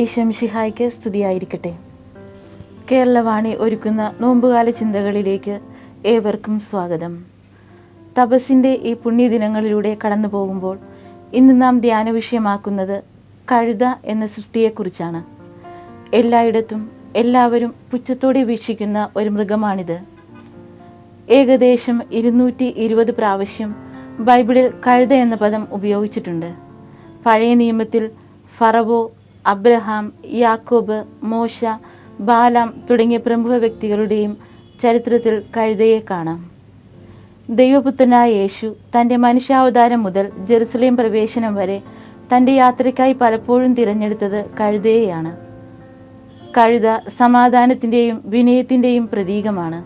ഈശംഷിഹായ്ക്ക് സ്തുതിയായിരിക്കട്ടെ. കേരളവാണി ഒരുക്കുന്ന നോമ്പുകാല ചിന്തകളിലേക്ക് ഏവർക്കും സ്വാഗതം. തപസ്സിൻ്റെ ഈ പുണ്യദിനങ്ങളിലൂടെ കടന്നു പോകുമ്പോൾ ഇന്ന് നാം ധ്യാന വിഷയമാക്കുന്നത് കഴുത എന്ന സൃഷ്ടിയെക്കുറിച്ചാണ്. എല്ലായിടത്തും എല്ലാവരും പുച്ഛത്തോടെ വീക്ഷിക്കുന്ന ഒരു മൃഗമാണിത്. ഏകദേശം 220 പ്രാവശ്യം ബൈബിളിൽ കഴുത എന്ന പദം ഉപയോഗിച്ചിട്ടുണ്ട്. പഴയ നിയമത്തിൽ ഫറവോ, അബ്രഹാം, യാക്കോബ്, മോശ, ബാലാം തുടങ്ങിയ പ്രമുഖ വ്യക്തികളുടെയും ചരിത്രത്തിൽ കഴുതയെ കാണാം. ദൈവപുത്രനായ യേശു തൻ്റെ മനുഷ്യാവതാരം മുതൽ ജെറുസലേം പ്രവേശനം വരെ തൻ്റെ യാത്രയ്ക്കായി പലപ്പോഴും തിരഞ്ഞെടുത്തത് കഴുതയെയാണ്. കഴുത സമാധാനത്തിൻ്റെയും വിനയത്തിൻ്റെയും പ്രതീകമാണ്.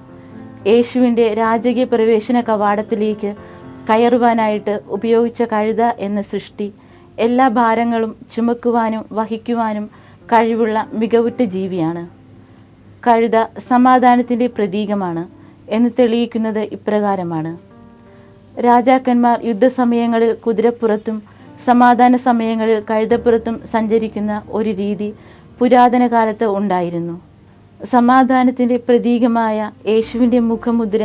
യേശുവിൻ്റെ രാജകീയ പ്രവേശന കവാടത്തിലേക്ക് കയറുവാനായിട്ട് ഉപയോഗിച്ച കഴുത എന്ന സൃഷ്ടി എല്ലാ ഭാരങ്ങളും ചുമക്കുവാനും വഹിക്കുവാനും കഴിവുള്ള മികവുറ്റ ജീവിയാണ്. കഴുത സമാധാനത്തിൻ്റെ പ്രതീകമാണ് എന്ന് തെളിയിക്കുന്നത് ഇപ്രകാരമാണ്. രാജാക്കന്മാർ യുദ്ധസമയങ്ങളിൽ കുതിരപ്പുറത്തും സമാധാന സമയങ്ങളിൽ കഴുതപ്പുറത്തും സഞ്ചരിക്കുന്ന ഒരു രീതി പുരാതന കാലത്ത് ഉണ്ടായിരുന്നു. സമാധാനത്തിൻ്റെ പ്രതീകമായ യേശുവിൻ്റെ മുഖമുദ്ര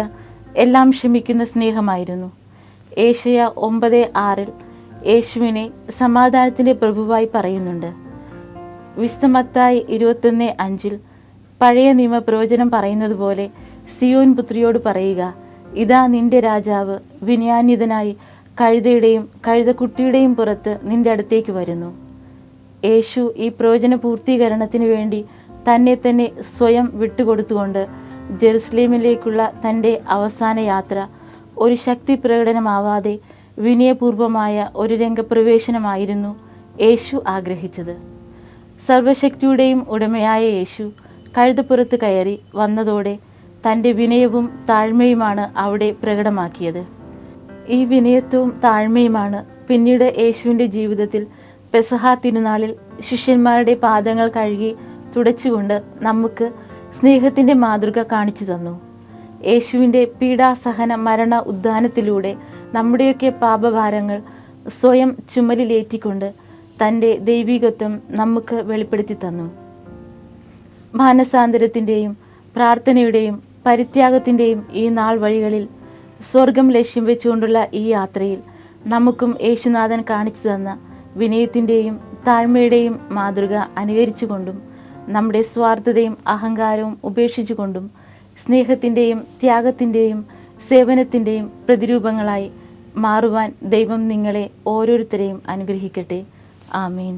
എല്ലാം ക്ഷമിക്കുന്ന സ്നേഹമായിരുന്നു. ഏശയ്യാ 9:6 യേശുവിനെ സമാധാനത്തിൻ്റെ പ്രഭുവായി പറയുന്നുണ്ട്. വിശുദ്ധ മത്തായി 21:5 പഴയ നിയമ പ്രവചനം പറയുന്നത് പോലെ സിയോൻ പുത്രിയോട് പറയുക, ഇതാ നിന്റെ രാജാവ് വിനയാന്വിതനായി കഴുതയുടെയും കഴുതക്കുട്ടിയുടെയും പുറത്ത് നിന്റെ അടുത്തേക്ക് വരുന്നു. യേശു ഈ പ്രവചന പൂർത്തീകരണത്തിന് വേണ്ടി തന്നെ തന്നെ സ്വയം വിട്ടുകൊടുത്തുകൊണ്ട് ജെറുസലേമിലേക്കുള്ള തൻ്റെ അവസാന യാത്ര ഒരു ശക്തി പ്രകടനമാവാതെ വിനയപൂർവമായ ഒരു രംഗപ്രവേശനമായിരുന്നു യേശു ആഗ്രഹിച്ചത്. സർവശക്തിയുടെയും ഉടമയായ യേശു കഴുതപ്പുറത്ത് കയറി വന്നതോടെ തൻ്റെ വിനയവും താഴ്മയുമാണ് അവിടെ പ്രകടമാക്കിയത്. ഈ വിനയത്വവും താഴ്മയുമാണ് പിന്നീട് യേശുവിൻ്റെ ജീവിതത്തിൽ പെസഹ തിരുനാളിൽ ശിഷ്യന്മാരുടെ പാദങ്ങൾ കഴുകി തുടച്ചുകൊണ്ട് നമുക്ക് സ്നേഹത്തിൻ്റെ മാതൃക കാണിച്ചു തന്നു. യേശുവിൻ്റെ പീഡാസഹന മരണ ഉദ്ധാനത്തിലൂടെ നമ്മുടെയൊക്കെ പാപഭാരങ്ങൾ സ്വയം ചുമലിലേറ്റിക്കൊണ്ട് തൻ്റെ ദൈവികത്വം നമുക്ക് വെളിപ്പെടുത്തി തന്നു. മാനസാന്തരത്തിൻ്റെയും പ്രാർത്ഥനയുടെയും പരിത്യാഗത്തിൻ്റെയും ഈ നാൾ വഴികളിൽ സ്വർഗം ലക്ഷ്യം വെച്ചുകൊണ്ടുള്ള ഈ യാത്രയിൽ നമുക്കും യേശുനാഥൻ കാണിച്ചു തന്ന വിനയത്തിൻ്റെയും താഴ്മയുടെയും മാതൃക അനുകരിച്ചുകൊണ്ടും നമ്മുടെ സ്വാർത്ഥതയും അഹങ്കാരവും ഉപേക്ഷിച്ചുകൊണ്ടും സ്നേഹത്തിൻ്റെയും ത്യാഗത്തിൻ്റെയും സേവനത്തിൻ്റെയും പ്രതിരൂപങ്ങളായി മാറുവാൻ ദൈവം നിങ്ങളെ ഓരോരുത്തരെയും അനുഗ്രഹിക്കട്ടെ. ആമീൻ.